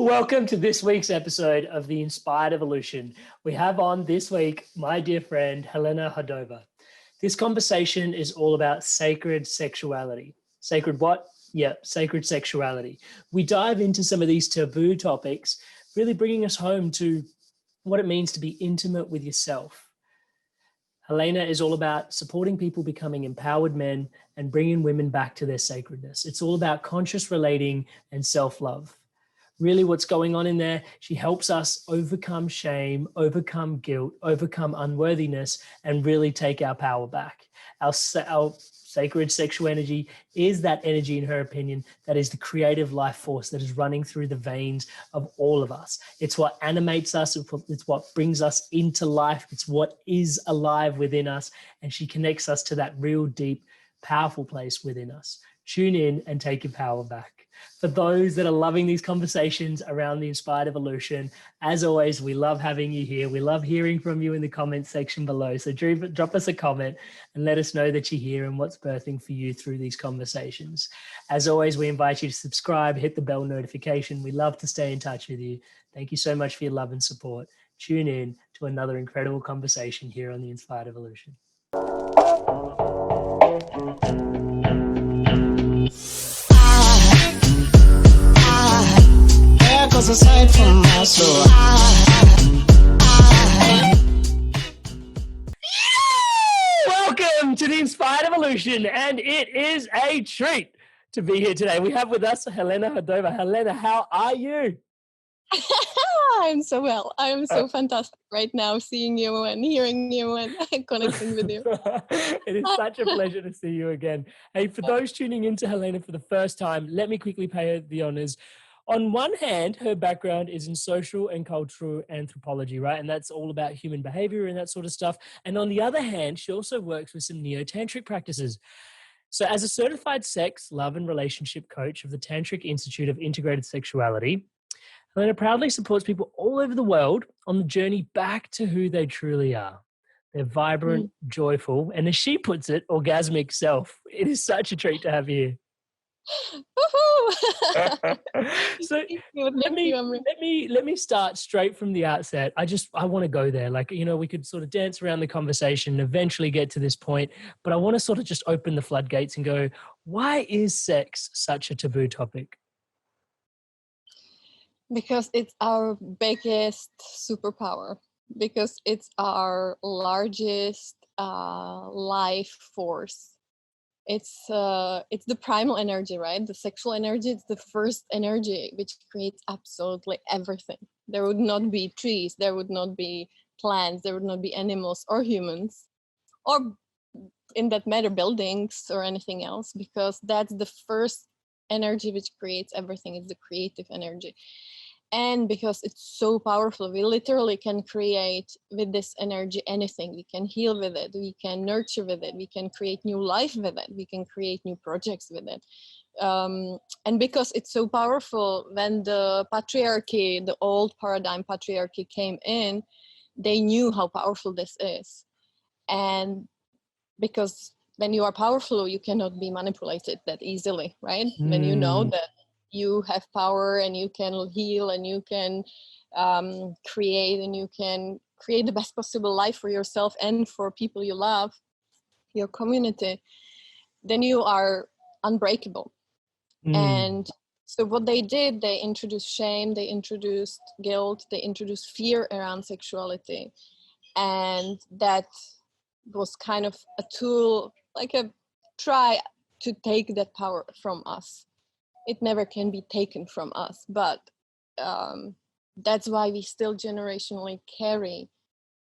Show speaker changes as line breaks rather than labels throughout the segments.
Welcome to this week's episode of the Inspired Evolution. We have on this week my dear friend Helena Houdova. This conversation is all about sacred sexuality. Sacred what? Yeah, sacred sexuality. We dive into some of these taboo topics, really bringing us home to what it means to be intimate with yourself. Helena is all about supporting people becoming empowered men and bringing women back to their sacredness. It's all about conscious relating and self-love. Really what's going on in there, she helps us overcome shame, overcome guilt, overcome unworthiness, and really take our power back. Our sacred sexual energy is that energy, in her opinion, that is the creative life force that is running through the veins of all of us. It's what animates us. It's what brings us into life. It's what is alive within us. And she connects us to that real deep, powerful place within us. Tune in and take your power back. For those that are loving these conversations around the Inspired Evolution, as always, we love having you here. We love hearing from you in the comments section below. So drop us a comment and let us know that you're here and what's birthing for you through these conversations. As always, we invite you to subscribe, hit the bell notification. We love to stay in touch with you. Thank you so much for your love and support. Tune in to another incredible conversation here on the Inspired Evolution. Aside from my soul. Welcome to the Inspired Evolution, and it is a treat to be here today. We have with us Helena Houdova. Helena, how are you?
I'm so well. I'm so fantastic right now, seeing you and hearing you and connecting with you.
It is such a pleasure to see you again. Hey, for those tuning in to Helena for the first time, let me quickly pay her the honors. On one hand, her background is in social and cultural anthropology, right? And that's all about human behavior and that sort of stuff. And on the other hand, she also works with some neo-tantric practices. So as a certified sex, love, and relationship coach of the Tantric Institute of Integrated Sexuality, Helena proudly supports people all over the world on the journey back to who they truly are. They're vibrant, joyful, and as she puts it, orgasmic self. It is such a treat to have you here. So let me start straight from the outset. I want to go there. We could sort of dance around the conversation and eventually get to this point, but I want to sort of just open the floodgates and go, why is sex such a taboo topic?
Because it's our biggest superpower, because it's our largest life force. It's the primal energy, right? The sexual energy, it's the first energy which creates absolutely everything. There would not be trees, there would not be plants, there would not be animals or humans, or in that matter, buildings or anything else, because that's the first energy which creates everything. It's the creative energy. And because it's so powerful, we literally can create with this energy anything. We can heal with it, we can nurture with it, we can create new life with it, we can create new projects with it. And because it's so powerful, when the patriarchy, the old paradigm patriarchy came in, they knew how powerful this is. And because when you are powerful, you cannot be manipulated that easily, right? When you know that you have power and you can heal and you can create, and you can create the best possible life for yourself and for people you love, your community, then you are unbreakable. And so what they did, they introduced shame, they introduced guilt, they introduced fear around sexuality. And that was kind of a tool, like a try to take that power from us. It never can be taken from us, but that's why we still generationally carry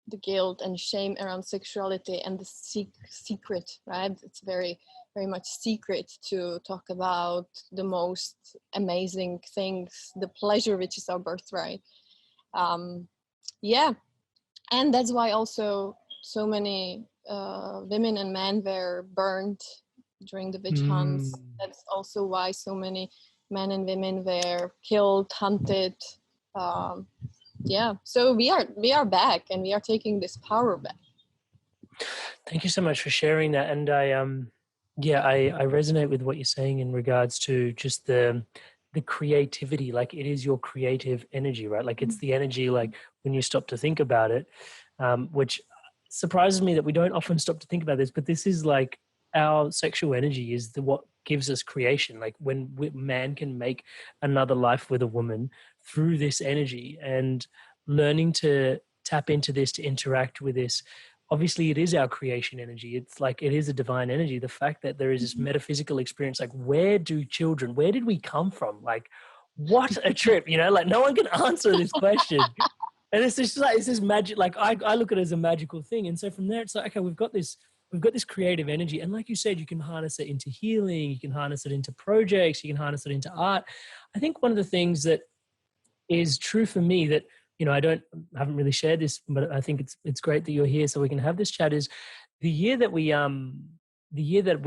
the guilt and shame around sexuality and the secret, right? It's very, very much secret to talk about the most amazing things, the pleasure which is our birthright. And that's why also so many women and men were burned during the witch hunts. That's also why so many men and women were killed, hunted. So we are back, and we are taking this power back.
Thank you so much for sharing that. And I resonate with what you're saying in regards to just the the creativity, like it is your creative energy, right? Like it's the energy, like when you stop to think about it, which surprises me that we don't often stop to think about this, but this is like our sexual energy is what gives us creation. Like when man can make another life with a woman through this energy, and learning to tap into this, to interact with this. Obviously it is our creation energy. It's like, it is a divine energy. The fact that there is this metaphysical experience, like where did we come from? Like, what a trip, like no one can answer this question. And it's just like, it's this magic, like I look at it as a magical thing. And so from there, it's like, okay, we've got this creative energy. And like you said, you can harness it into healing, you can harness it into projects, you can harness it into art. I think one of the things that is true for me that, I haven't really shared this, but I think it's great that you're here so we can have this chat, is the year that we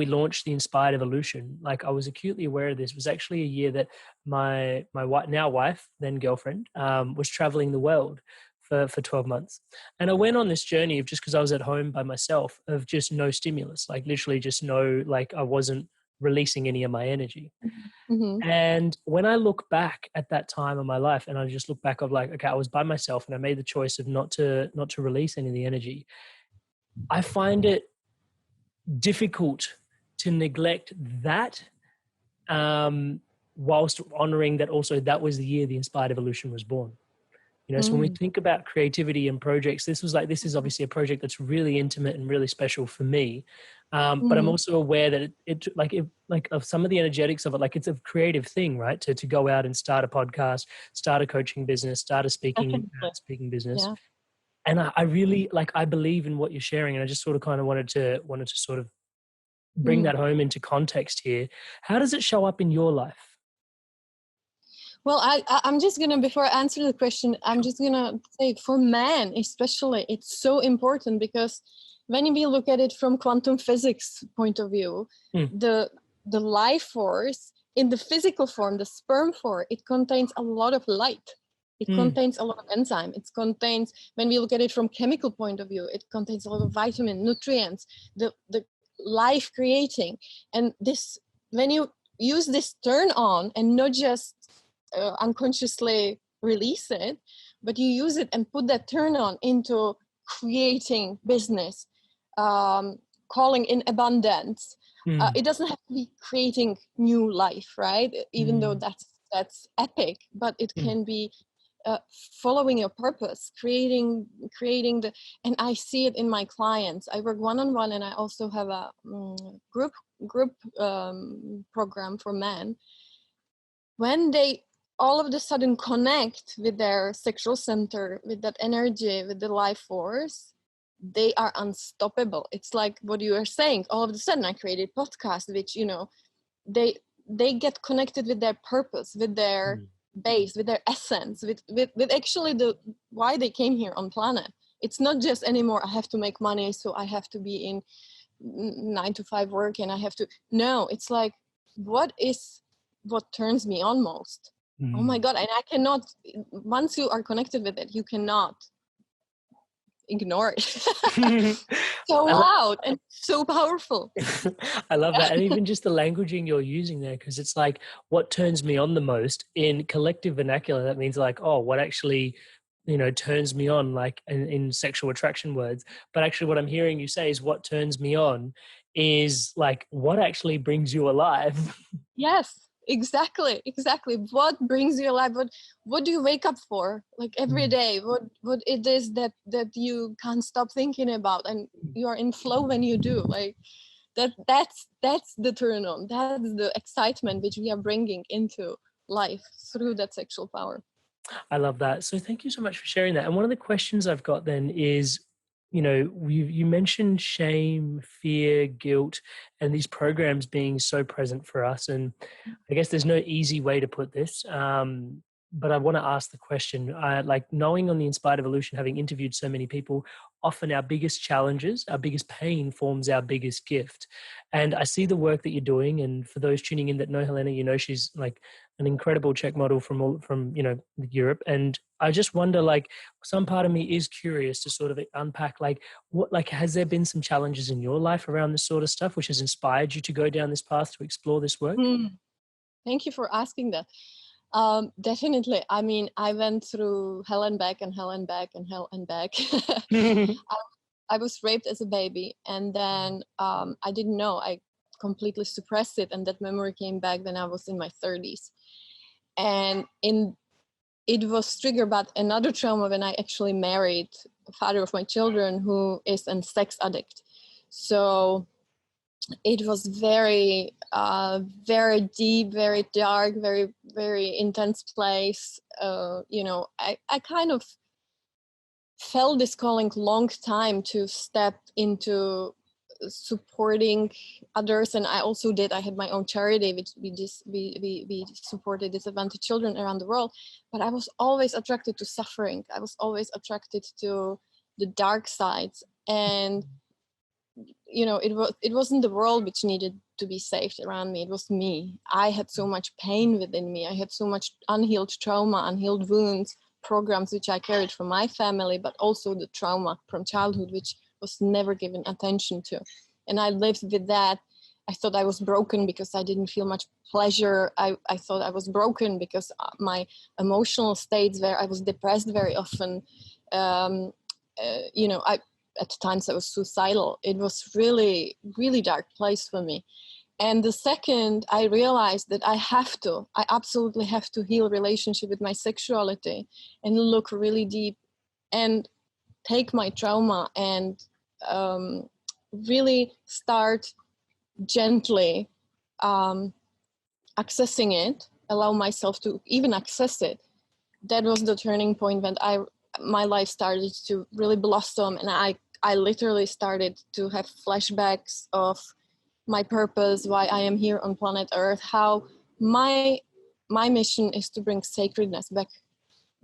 launched the Inspired Evolution. Like, I was acutely aware of this, was actually a year that my now wife, then girlfriend, was traveling the world for 12 months. And I went on this journey of, just because I was at home by myself, of just no stimulus, like literally just no, like I wasn't releasing any of my energy.
Mm-hmm.
And when I look back at that time of my life, and I just look back of like, okay, I was by myself and I made the choice of not to release any of the energy. I find it difficult to neglect that, whilst honoring that also that was the year the Inspired Evolution was born. So when we think about creativity and projects, this is obviously a project that's really intimate and really special for me. But I'm also aware that it of some of the energetics of it, like it's a creative thing, right? To go out and start a podcast, start a coaching business, start a speaking business.
Yeah.
And I really, like, I believe in what you're sharing. And I just sort of kind of wanted to sort of bring that home into context here. How does it show up in your life?
Well, I'm just going to, before I answer the question, I'm just going to say, for men especially, it's so important, because when we look at it from quantum physics point of view, the life force in the physical form, the sperm form, it contains a lot of light. It contains a lot of enzyme. It contains, when we look at it from chemical point of view, it contains a lot of vitamin, nutrients, the life creating. And this, when you use this turn on and not just unconsciously release it, but you use it and put that turn on into creating business, calling in abundance. It doesn't have to be creating new life, right? Even though that's epic, but it can be following your purpose, creating the, and I see it in my clients. I work one-on-one, and I also have a group program for men. When they all of a sudden connect with their sexual center, with that energy, with the life force, they are unstoppable. It's like what you are saying. All of a sudden I created podcast, which, they get connected with their purpose, with their base, with their essence, with actually the why they came here on planet. It's not just anymore, I have to make money, so I have to be in 9-to-5 work, and I have to, no, it's like, what turns me on most? Oh my God. And I cannot, once you are connected with it, you cannot ignore it. So loud and so powerful.
I love that. And even just the languaging you're using there, because it's like, what turns me on the most in collective vernacular, that means like, oh, what actually, turns me on, like in sexual attraction words. But actually what I'm hearing you say is, what turns me on is like, what actually brings you alive.
Yes. Exactly. What brings you alive? What do you wake up for, like every day? What it is that you can't stop thinking about, and you are in flow when you do, like that's the turn on. That's the excitement which we are bringing into life through that sexual power.
I love that. So thank you so much for sharing that. And one of the questions I've got then is, you mentioned shame, fear, guilt, and these programs being so present for us. And I guess there's no easy way to put this, but I want to ask the question, like, knowing on the Inspired Evolution, having interviewed so many people, often our biggest challenges, our biggest pain forms our biggest gift. And I see the work that you're doing. And for those tuning in that know Helena, she's like an incredible Czech model from Europe. And I just wonder, like, some part of me is curious to sort of unpack, like, what, like, has there been some challenges in your life around this sort of stuff, which has inspired you to go down this path to explore this work?
Thank you for asking that. Definitely. I mean, I went through hell and back and hell and back and hell and back. I was raped as a baby, and then I didn't know. I completely suppressed it, and that memory came back when I was in my 30s. And it was triggered by another trauma when I actually married the father of my children, who is a sex addict. So it was very, very deep, very dark, very, very intense place. I kind of felt this calling long time to step into supporting others, and I also did. I had my own charity, which we supported disadvantaged children around the world. But I was always attracted to suffering. I was always attracted to the dark sides, and it wasn't the world which needed to be saved around me. It was me. I had so much pain within me. I had so much unhealed trauma, unhealed wounds, programs which I carried from my family, but also the trauma from childhood, which was never given attention to. And I lived with that. I thought I was broken because I didn't feel much pleasure. I thought I was broken because my emotional states where I was depressed very often. At times I was suicidal. It was really, really dark place for me. And the second I realized that I absolutely have to heal relationship with my sexuality and look really deep and take my trauma and really start gently accessing it, allow myself to even access it. That was the turning point when my life started to really blossom, and I literally started to have flashbacks of my purpose, why I am here on planet Earth, how my mission is to bring sacredness back,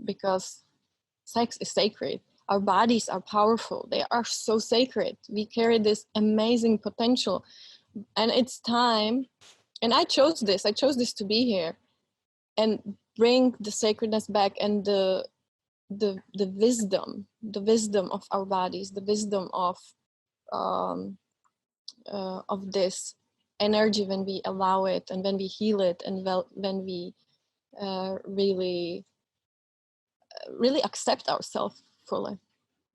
because sex is sacred. Our bodies are powerful. They are so sacred. We carry this amazing potential, and it's time. And I chose this to be here and bring the sacredness back, and the wisdom of our bodies, the wisdom of this energy when we allow it and when we heal it, and when we really accept ourselves fully.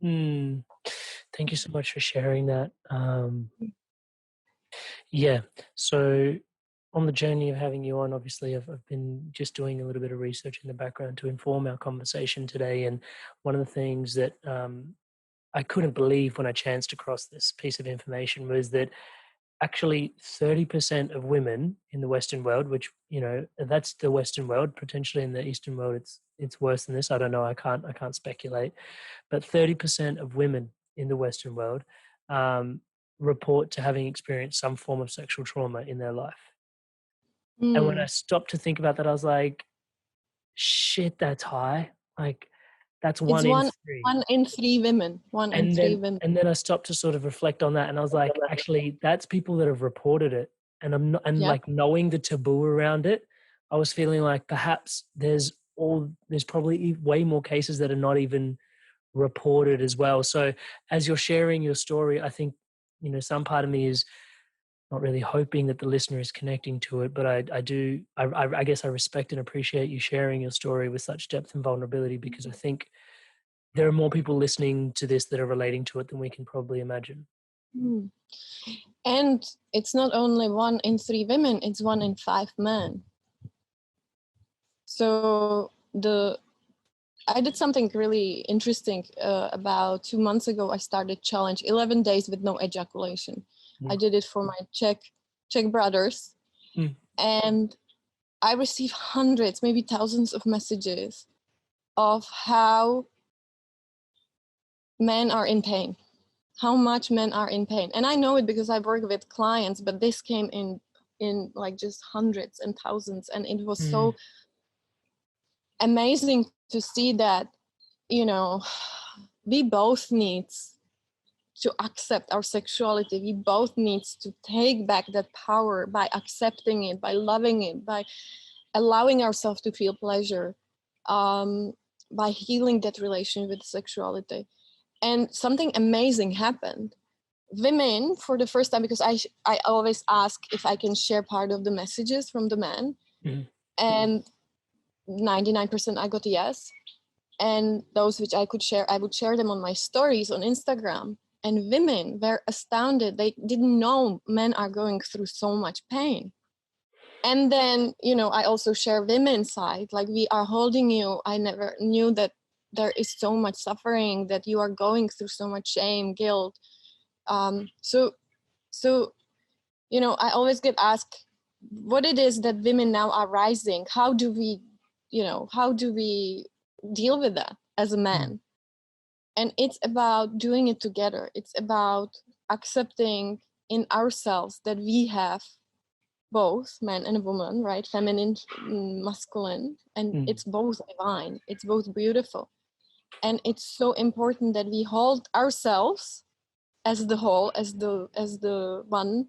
Thank you so much for sharing that. Yeah, so on the journey of having you on, obviously I've been just doing a little bit of research in the background to inform our conversation today, and one of the things that I couldn't believe when I chanced across this piece of information was that actually 30% of women in the Western world, which, that's the Western world. Potentially in the Eastern world it's worse than this. I don't know, I can't speculate, but 30% of women in the Western world report to having experienced some form of sexual trauma in their life. And when I stopped to think about that, I was like, shit, that's high. Like, that's
It's
in three.
1 in 3 women.
And then I stopped to sort of reflect on that, and I was like, actually, that's people that have reported it. And I'm not, and like knowing the taboo around it, I was feeling like perhaps there's probably way more cases that are not even reported as well. So as you're sharing your story, I think, some part of me is not really hoping that the listener is connecting to it, but I guess I respect and appreciate you sharing your story with such depth and vulnerability, because I think there are more people listening to this that are relating to it than we can probably imagine.
And it's not only 1 in 3 women, it's 1 in 5 men. So I did something really interesting. About 2 months ago, I started challenge 11 days with no ejaculation. I did it for my Czech brothers. And I received hundreds, maybe thousands of messages of how men are in pain, how much men are in pain. And I know it because I work with clients, but this came in like just hundreds and thousands. And it was so amazing to see that, we both need to accept our sexuality. We both need to take back that power by accepting it, by loving it, by allowing ourselves to feel pleasure, by healing that relation with sexuality. And something amazing happened. Women, for the first time, because I always ask if I can share part of the messages from the men. And 99% I got a yes. And those which I could share, I would share them on my stories on Instagram. And women were astounded. They didn't know men are going through so much pain. And then, I also share women's side, like, we are holding you. I never knew that there is so much suffering, that you are going through so much shame, guilt. So, I always get asked what it is that women now are rising. How do we deal with that as a man? And it's about doing it together. It's about accepting in ourselves that we have both man and woman, right? Feminine, masculine, and it's both divine. It's both beautiful. And it's so important that we hold ourselves as the whole, as the one,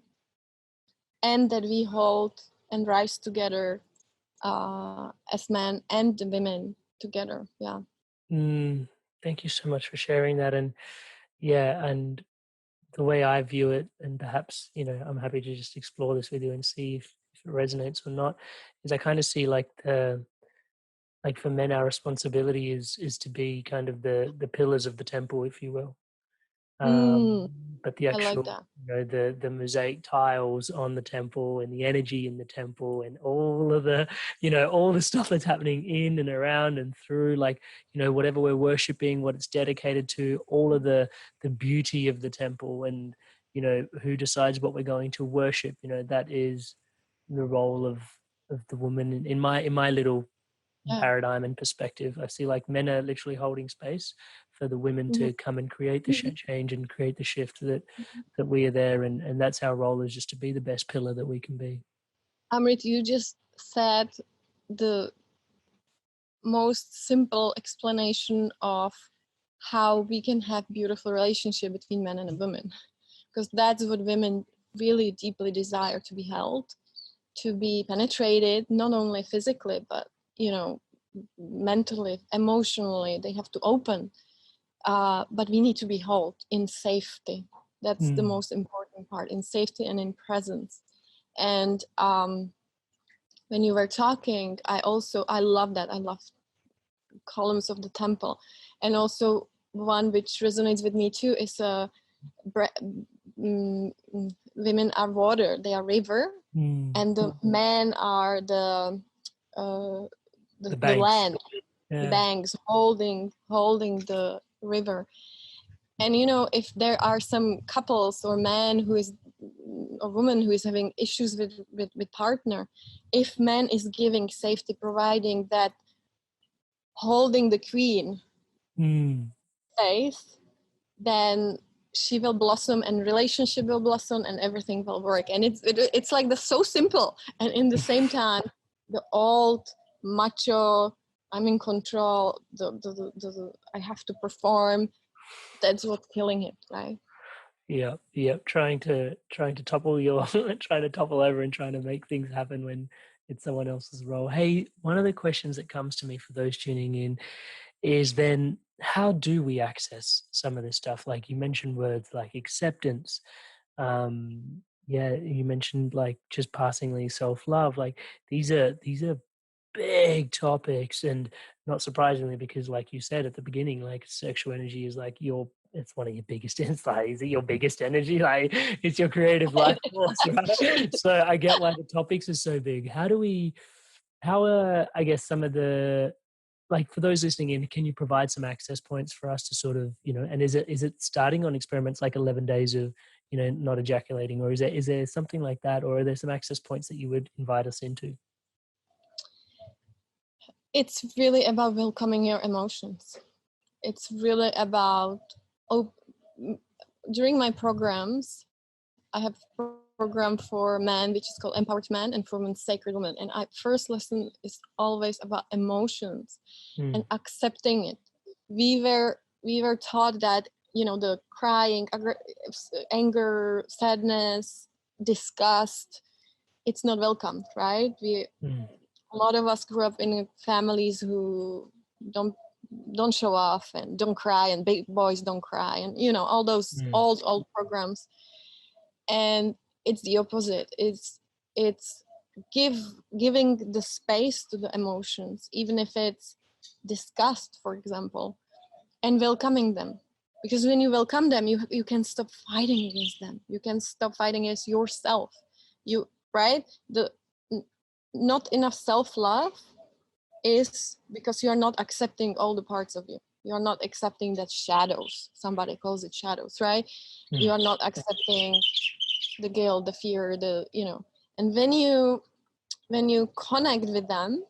and that we hold and rise together as men and the women together. Yeah.
Thank you so much for sharing that. And yeah, and the way I view it, and perhaps, I'm happy to just explore this with you and see if it resonates or not, is I kind of see like for men, our responsibility is to be kind of the pillars of the temple, if you will. But the
I like
actual,
that.
the mosaic tiles on the temple and the energy in the temple and all of the, all the stuff that's happening in and around and through, like, whatever we're worshiping, what it's dedicated to, all of the beauty of the temple, and, who decides what we're going to worship, that is the role of the woman in my little paradigm and perspective. I see like men are literally holding space for the women to come and create the change and create the shift that we are there, and that's our role, is just to be the best pillar that we can be.
Amrit, you just said the most simple explanation of how we can have beautiful relationship between men and women, because that's what women really deeply desire, to be held, to be penetrated, not only physically, but mentally, emotionally. They have to open, but we need to be held in safety. That's the most important part, in safety and in presence. And when you were talking, I love that. I love columns of the temple. And also one which resonates with me too is women are water, they are river, and the men are the land, the banks holding the river. And if there are some couples or man who is, or woman who is having issues with partner, if man is giving safety, providing that, holding the queen space, then she will blossom and relationship will blossom and everything will work. And it's like so simple, and in the same time the old macho, I'm in control, the I have to perform, that's what's killing it, right?
Yeah, trying to topple trying to topple over and trying to make things happen when it's someone else's role. Hey, one of the questions that comes to me for those tuning in is, then how do we access some of this stuff? Like you mentioned words like acceptance. You mentioned like just passingly self-love. Like these are big topics, and not surprisingly, because like you said at the beginning, like sexual energy is like it's one of your biggest insights. Is it your biggest energy? Like it's your creative life force, right? So I get why the topics are so big. How are, I guess, some of the, like for those listening in, can you provide some access points for us to sort of, and is it starting on experiments like 11 days of, not ejaculating, or is there something like that, or are there some access points that you would invite us into?
It's really about welcoming your emotions. It's really about, during my programs, I have a program for men which is called Empowered Man, and for women, Sacred Woman. And first lesson is always about emotions and accepting it. We were taught that, the crying, anger, sadness, disgust, it's not welcomed, right? A lot of us grew up in families who don't show off and don't cry, and big boys don't cry, and all those old programs. And it's the opposite. It's giving the space to the emotions, even if it's disgust, for example, and welcoming them. Because when you welcome them, you can stop fighting against them. You can stop fighting against yourself. Right? Not enough self-love is because you are not accepting all the parts of you. You are not accepting that shadows. Somebody calls it shadows, right? You are not accepting the guilt, the fear, and when you connect with them,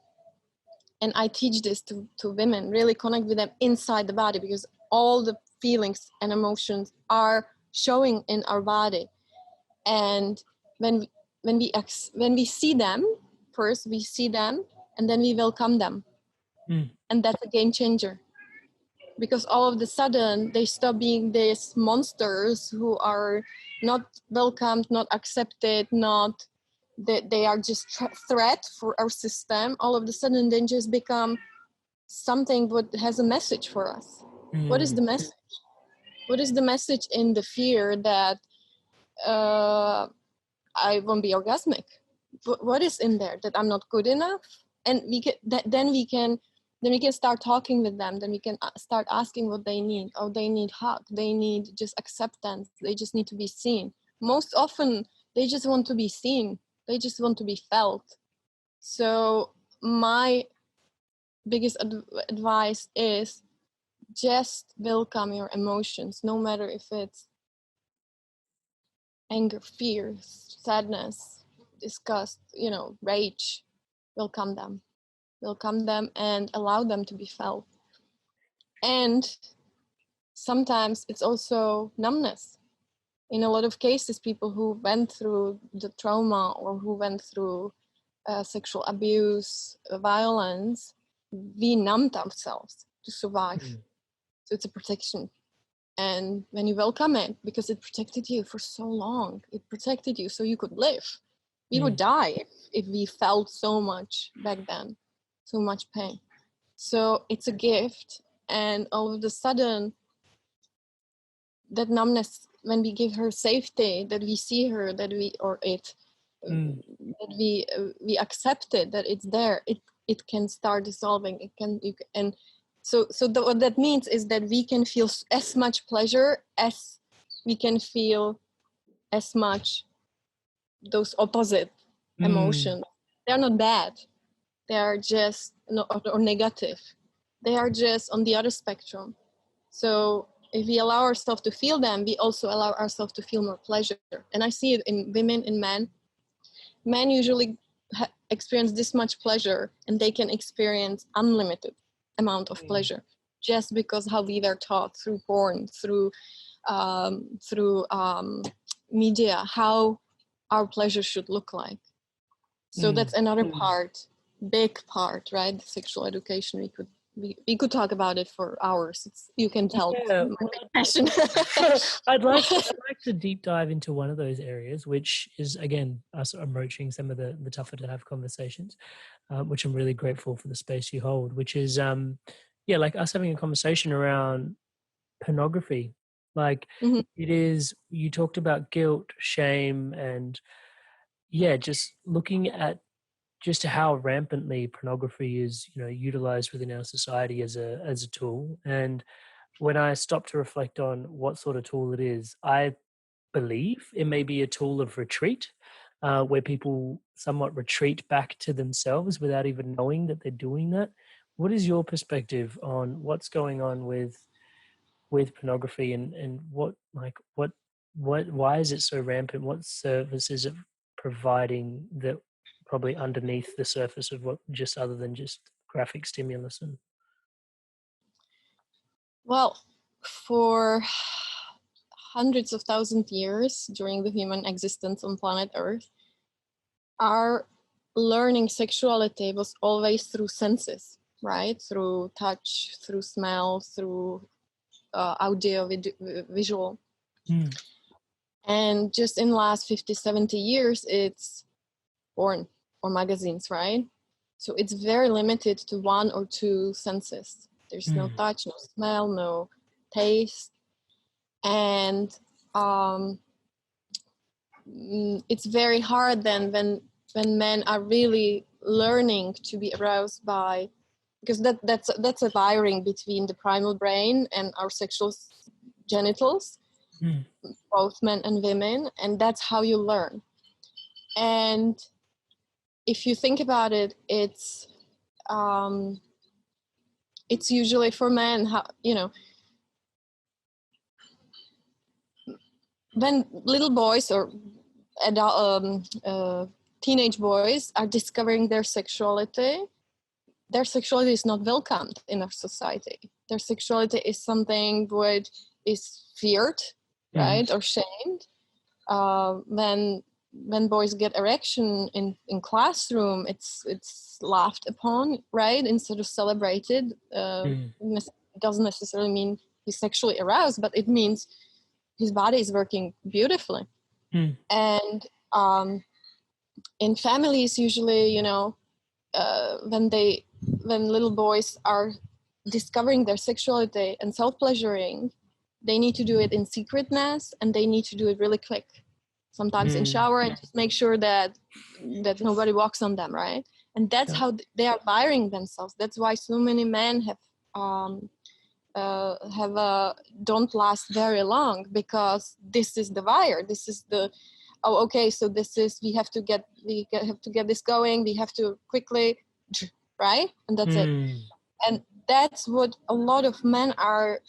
and I teach this to women, really connect with them inside the body, because all the feelings and emotions are showing in our body. And when we see them, first we see them, and then we welcome them. And that's a game changer, because all of a sudden they stop being these monsters who are not welcomed, not accepted, not that they are just threat for our system. All of a sudden they just become something that has a message for us. What is the message? What is the message in the fear that I won't be orgasmic? What is in there? That I'm not good enough? And then we can start talking with them. Then we can start asking what they need. Oh, they need hug. They need just acceptance. They just need to be seen. Most often, they just want to be seen. They just want to be felt. So my biggest advice is just welcome your emotions, no matter if it's anger, fear, sadness, disgust, rage. Welcome them and allow them to be felt. And sometimes it's also numbness. In a lot of cases, people who went through the trauma or who went through sexual abuse, violence, we numbed ourselves to survive. So it's a protection. And when you welcome it, because it protected you for so long, it protected you so you could live. We would die if we felt so much back then, so much pain. So it's a gift. And all of a sudden, that numbness, when we give her safety, that we see her, that we accept it, that it's there, it can start dissolving. So what that means is that we can feel as much pleasure as we can feel as much those opposite emotions. They're not bad. They are just or negative. They are just on the other spectrum. So if we allow ourselves to feel them, we also allow ourselves to feel more pleasure. And I see it in women, in men. Men usually experience this much pleasure, and they can experience unlimited amount of pleasure, just because how we were taught through porn, through media, how our pleasure should look like. So that's another part, big part, right? The sexual education. We could talk about it for hours. You can tell my passion.
I'd like to deep dive into one of those areas, which is, again, us approaching some of the tougher to have conversations, which I'm really grateful for the space you hold, which is, like us having a conversation around pornography. Like it is, you talked about guilt, shame, and just looking at just how rampantly pornography is, utilized within our society as a tool. And when I stop to reflect on what sort of tool it is, I believe it may be a tool of retreat, where people somewhat retreat back to themselves without even knowing that they're doing that. What is your perspective on what's going on with pornography, and why is it so rampant? What service is it providing that probably underneath the surface of what, just other than just graphic stimulus? And
well, for hundreds of thousands of years during the human existence on planet Earth, our learning sexuality was always through senses, right? Through touch, through smell, through audio, visual. And just in the last 50, 70 years, it's porn or magazines, right? So it's very limited to one or two senses. There's no touch, no smell, no taste. And it's very hard then when when men are really learning to be aroused by, because that's a wiring between the primal brain and our sexual genitals, both men and women, and that's how you learn. And if you think about it, it's usually for men, how, you know, when little boys or adult, teenage boys are discovering their sexuality is not welcomed in our society. Their sexuality is something which is feared, right, or shamed. When boys get erection in classroom, it's laughed upon, right, instead of celebrated. It doesn't necessarily mean he's sexually aroused, but it means his body is working beautifully. And in families, usually, you know, when little boys are discovering their sexuality and self-pleasuring, they need to do it in secretness, and they need to do it really quick, sometimes in shower, and just make sure that nobody walks on them, right? And that's how they are wiring themselves. That's why so many men don't last very long, because this is the wire. This is the, oh, okay, so this is, we have to get this going. We have to quickly, right? And that's it. And that's what a lot of men are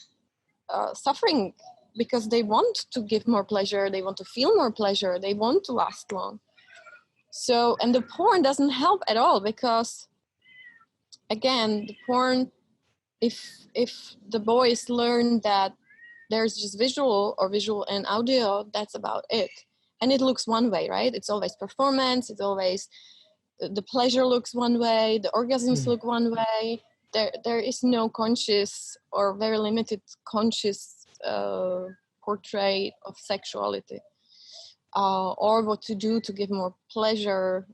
suffering, because they want to give more pleasure. They want to feel more pleasure. They want to last long. So, and the porn doesn't help at all, because again, the porn, if the boys learn that there's just visual and audio, that's about it. And it looks one way, right? It's always performance. It's always the pleasure looks one way. The orgasms look one way. There is no conscious or very limited conscious portrait of sexuality, or what to do to give more pleasure.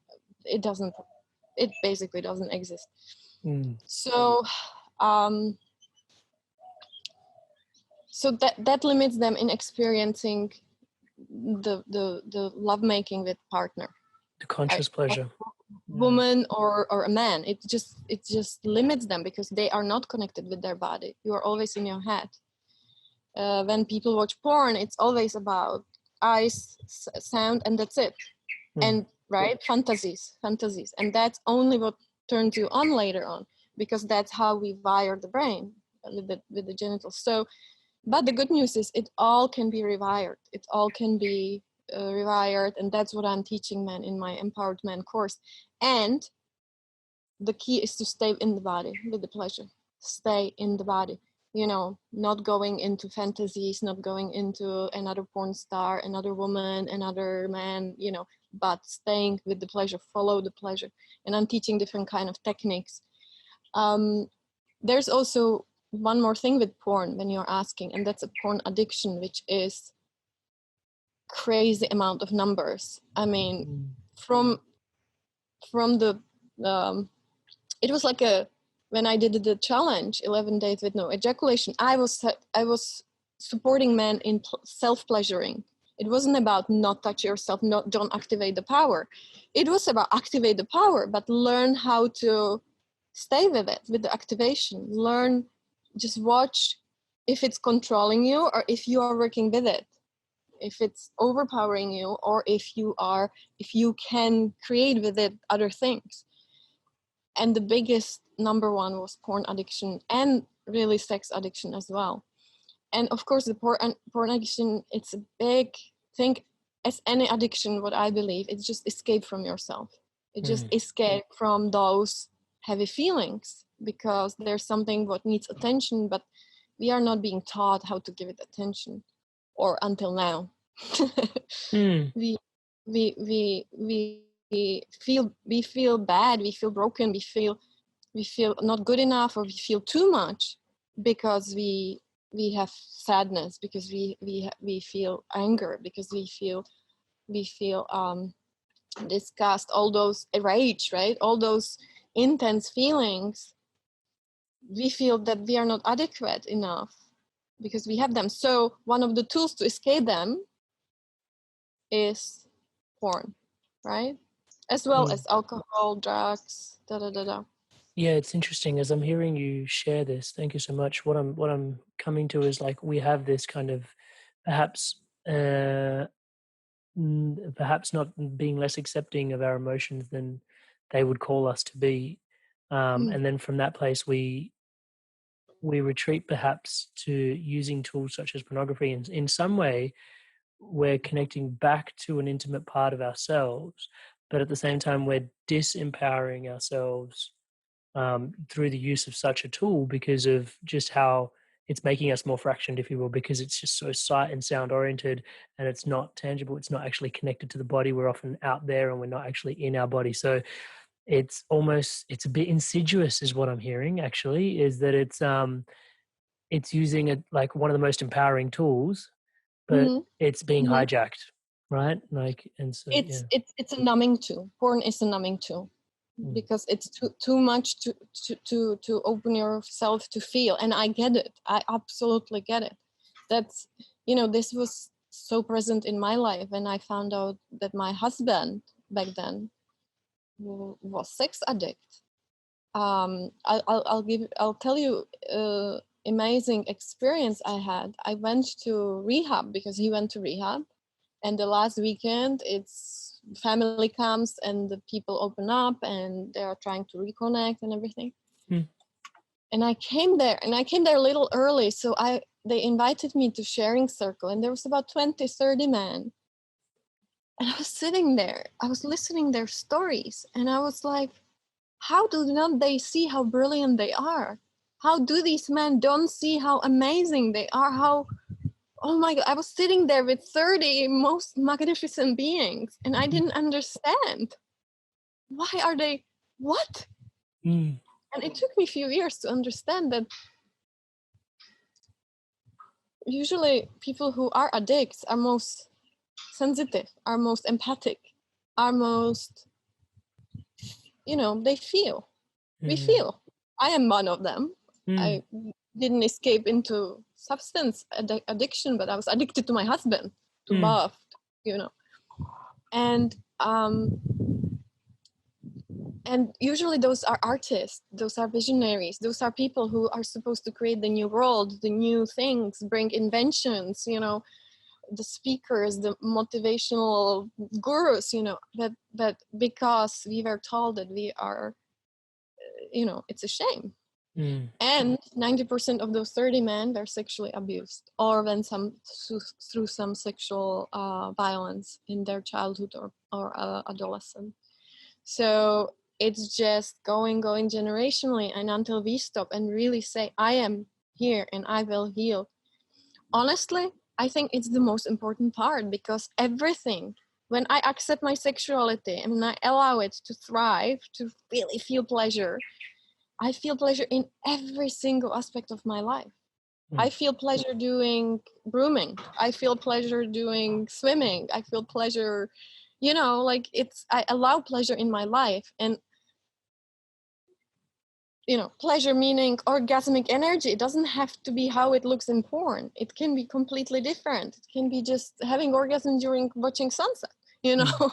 It basically doesn't exist. So that limits them in experiencing the lovemaking with partner,
the conscious pleasure,
woman or a man. It just limits them, because they are not connected with their body. You are always in your head. When people watch porn, it's always about eyes, sound, and that's it. And right, fantasies, and that's only what turns you on later on, because that's how we wire the brain with the genitals. So, but the good news is it all can be rewired. It all can be rewired, and that's what I'm teaching men in my Empowered Man course. And the key is to stay in the body with the pleasure. Stay in the body. You know, not going into fantasies, not going into another porn star, another woman, another man, you know, but staying with the pleasure, follow the pleasure. And I'm teaching different kind of techniques. There's also one more thing with porn when you're asking, and that's a porn addiction, which is crazy amount of numbers. I mean, from the, it was like when I did the challenge, 11 days with no ejaculation, I was supporting men in self-pleasuring. It wasn't about not touch yourself, don't activate the power. It was about activate the power, but learn how to stay with it, with the activation. Learn, just watch if it's controlling you or if you are working with it. If it's overpowering you, or if you can create with it other things. And the biggest number one was porn addiction, and really sex addiction as well. And of course, the porn addiction, it's a big thing. As any addiction, what I believe, it's just escape from yourself. It just escape from those heavy feelings, because there's something what needs attention, but we are not being taught how to give it attention, or until now. We feel bad, we feel broken, we feel not good enough, or we feel too much, because we have sadness, because we feel anger, because we feel disgust, all those rage, right? All those intense feelings. We feel that we are not adequate enough because we have them. So one of the tools to escape them is porn, right? as well
Mm.
as alcohol, drugs, da da da da.
Yeah, it's interesting as I'm hearing you share this. Thank you so much. What I'm coming to is like we have this kind of perhaps perhaps not being less accepting of our emotions than they would call us to be,
Mm.
and then from that place we retreat perhaps to using tools such as pornography. And in some way, we're connecting back to an intimate part of ourselves, but at the same time, we're disempowering ourselves through the use of such a tool because of just how it's making us more fractioned, if you will, because it's just so sight and sound oriented and it's not tangible. It's not actually connected to the body. We're often out there and we're not actually in our body. So it's a bit insidious is what I'm hearing actually, is that it's using it like one of the most empowering tools, but
Hmm.
it's being
Hmm.
hijacked, right? Like, and so, yeah.
It's a numbing tool. Porn is a numbing tool
Mm,
because it's too much to open yourself to feel. And I get it. I absolutely get it. That's, this was so present in my life, and I found out that my husband back then was sex addict. I'll tell you amazing experience I had. I went to rehab because he went to rehab, and the last weekend it's family comes and the people open up and they are trying to reconnect and everything.
mm,
And I came there a little early, so they invited me to sharing circle, and there was about 20-30 men, and I was sitting there, I was listening their stories, and I was like, how do not they see how brilliant they are? How do these men don't see how amazing they are? How, oh my God, I was sitting there with 30 most magnificent beings, and I didn't understand. Why are they, what?
mm,
And it took me a few years to understand that usually people who are addicts are most sensitive, are most empathic, are most, they feel. We
mm,
feel. I am one of them.
mm,
I didn't escape into substance addiction, but I was addicted to my husband, to
mm,
love, you know. And and usually those are artists, those are visionaries, those are people who are supposed to create the new world, the new things, bring inventions, the speakers, the motivational gurus, but because we were told that we are, it's a shame.
mm,
And 90% of those 30 men were sexually abused or went through some sexual violence in their childhood or adolescence. So it's just going generationally, and until we stop and really say, I am here and I will heal. Honestly, I think it's the most important part, because everything, when I accept my sexuality and I allow it to thrive, to really feel pleasure, I feel pleasure in every single aspect of my life. I
mm,
feel pleasure doing grooming. I feel pleasure doing swimming. I feel pleasure, like I allow pleasure in my life. And, pleasure meaning orgasmic energy. It doesn't have to be how it looks in porn. It can be completely different. It can be just having orgasm during watching sunset,
mm.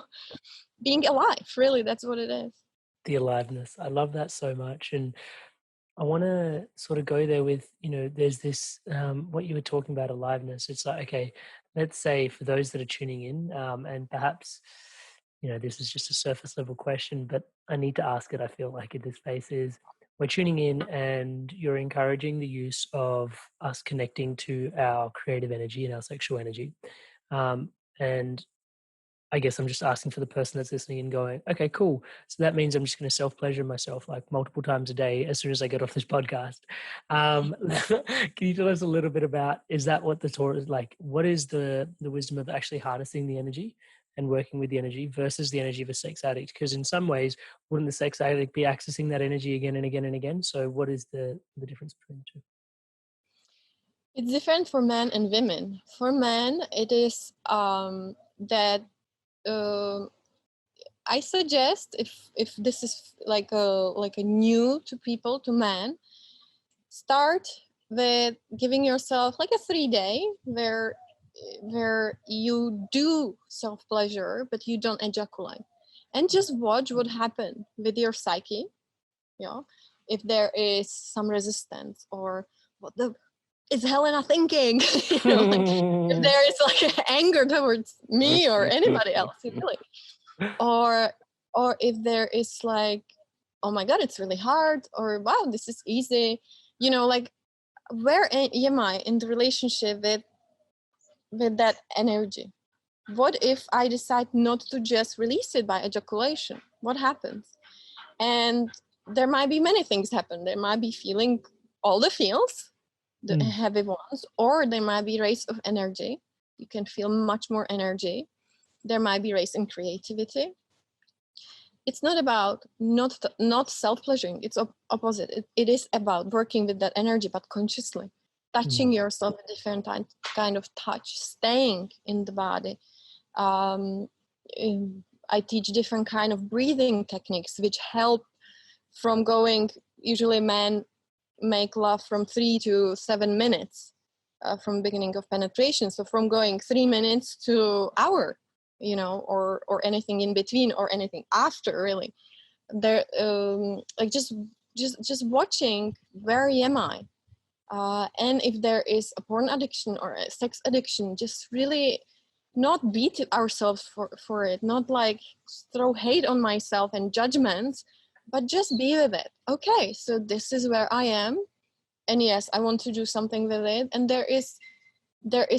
being alive. Really, that's what it is.
The aliveness. I love that so much. And I want to sort of go there with, there's this, what you were talking about, aliveness. It's like, okay, let's say for those that are tuning in, and perhaps, this is just a surface level question, but I need to ask it. I feel like in this space is we're tuning in and you're encouraging the use of us connecting to our creative energy and our sexual energy. And I guess I'm just asking for the person that's listening and going, okay, cool. So that means I'm just going to self-pleasure myself like multiple times a day as soon as I get off this podcast. Can you tell us a little bit about, is that what the Torah is like? What is the wisdom of actually harnessing the energy and working with the energy versus the energy of a sex addict? Because in some ways, wouldn't the sex addict be accessing that energy again and again and again? So what is the difference between the two?
It's different for men and women. For men, it is that uh, I suggest, if this is like a new to people, to men, start with giving yourself like a 3-day where you do self pleasure but you don't ejaculate, and just watch what happened with your psyche. You know, if there is some resistance, or what the is Helena thinking? You know, like, if there is like anger towards me or anybody else, really, or if there is like, oh my god, it's really hard, or wow, this is easy, you know, like, where am I in the relationship with that energy? What if I decide not to just release it by ejaculation? What happens? And there might be many things happen. There might be feeling all the feels, the heavy ones, or there might be race of energy. You can feel much more energy. There might be race in creativity. It's not about not self-pleasuring. It's opposite. It is about working with that energy, but consciously touching yourself with different kind of touch, staying in the body. I teach different kind of breathing techniques which help from going. Usually men make love from 3 to 7 minutes from beginning of penetration. So from going 3 minutes to hour, you know, or anything in between, or anything after, really. There, like just watching, where am I? And if there is a porn addiction or a sex addiction, just really not beat ourselves for it, not like throw hate on myself and judgments, but just be with it. Okay, so this is where I am, and yes, I want to do something with it. And there is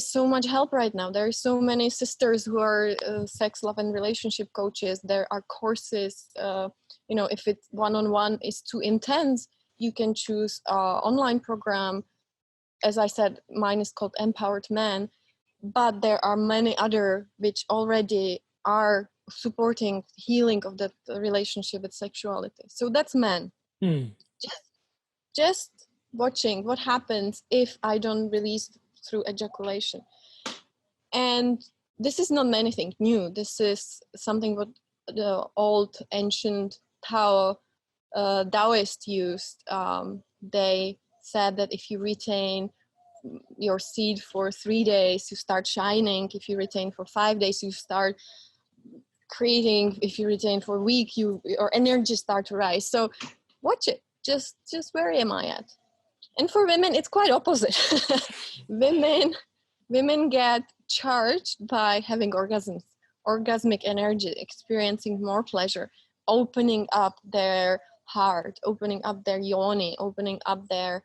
so much help right now. There are so many sisters who are sex, love, and relationship coaches. There are courses. You know, if it's one-on-one is too intense, you can choose online program. As I said, mine is called Empowered Man, but there are many other which already are supporting healing of that relationship with sexuality. So that's men. Just watching what happens if I don't release through ejaculation. And this is not anything new. This is something what the old ancient Taoist used. They said that if you retain your seed for 3 days, you start shining. If you retain for 5 days, you start creating. If you retain for a week, your energy start to rise. So watch it. Just where am I at? And for women, it's quite opposite. Women get charged by having orgasmic energy, experiencing more pleasure, opening up their heart, opening up their yoni, opening up their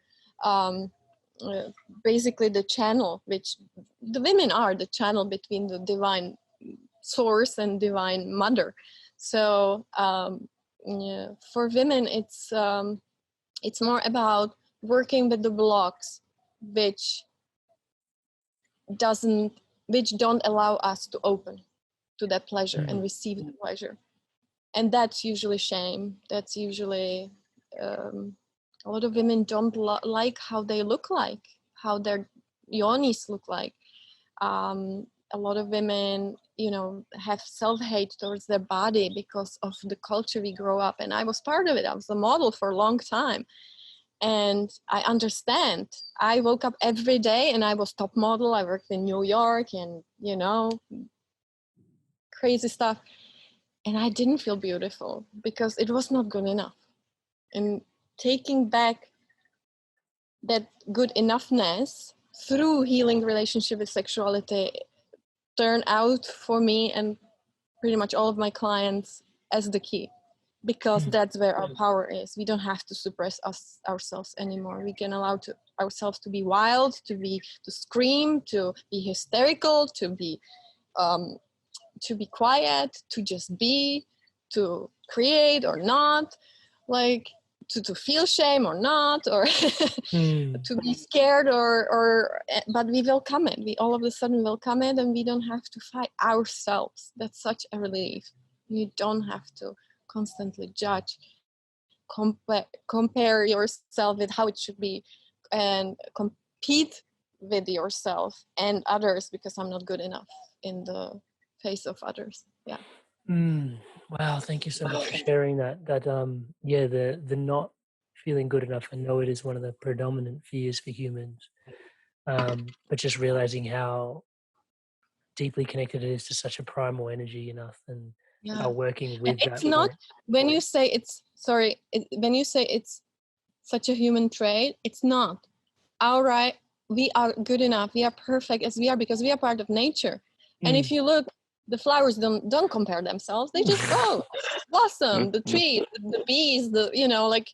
basically the channel, which the women are the channel between the divine source and divine mother. So yeah, for women, it's more about working with the blocks which don't allow us to open to that pleasure and receive the pleasure. And that's usually shame. That's usually a lot of women don't like how they look like, how their yonis look like. A lot of women, you know, have self-hate towards their body because of the culture we grow up. And I was part of it. I was a model for a long time. And I understand. I woke up every day and I was top model. I worked in New York and, you know, crazy stuff. And I didn't feel beautiful because it was not good enough. And taking back that good enoughness through healing relationship with sexuality turned out for me and pretty much all of my clients as the key. Because that's where our power is. We don't have to suppress ourselves anymore. We can allow ourselves to be wild, to scream, to be hysterical, to be quiet, to just be, to create or not, like to feel shame or not, or to be scared or. But we welcome it. We all of a sudden welcome it, and we don't have to fight ourselves. That's such a relief. You don't have to constantly judge, compare yourself with how it should be, and compete with yourself and others because I'm not good enough in the face of others. Yeah.
Wow, thank you so much for sharing that. Yeah, the not feeling good enough. I know it is one of the predominant fears for humans, but just realizing how deeply connected it is to such a primal energy in us, and
Yeah.
are working
And
with
it's
that
not,
point.
when you say when you say it's such a human trait, it's not. All right, we are good enough, we are perfect as we are because we are part of nature. And if you look, the flowers don't compare themselves, they just grow, blossom, the trees, the bees, like,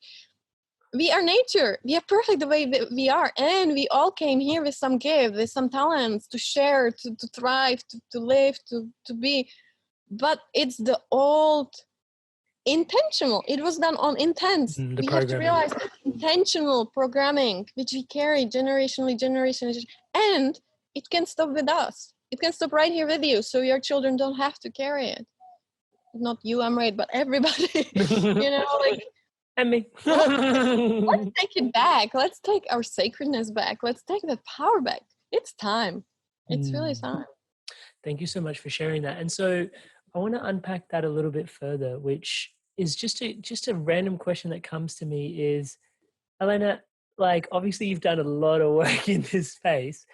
we are nature, we are perfect the way that we are, and we all came here with some gift, with some talents to share, to thrive, to live, to be. But it's the old intentional, it was done on intent.
The
We have to
programming.
realize that intentional programming which we carry generationally, and it can stop with us, it can stop right here with you, so your children don't have to carry it. Not you, Amrit, but everybody. Like,
And me.
let's take it back, let's take our sacredness back, let's take that power back. It's time, it's really time.
Thank you so much for sharing that. And so I want to unpack that a little bit further, which is just a random question that comes to me is, Helena, like, obviously you've done a lot of work in this space.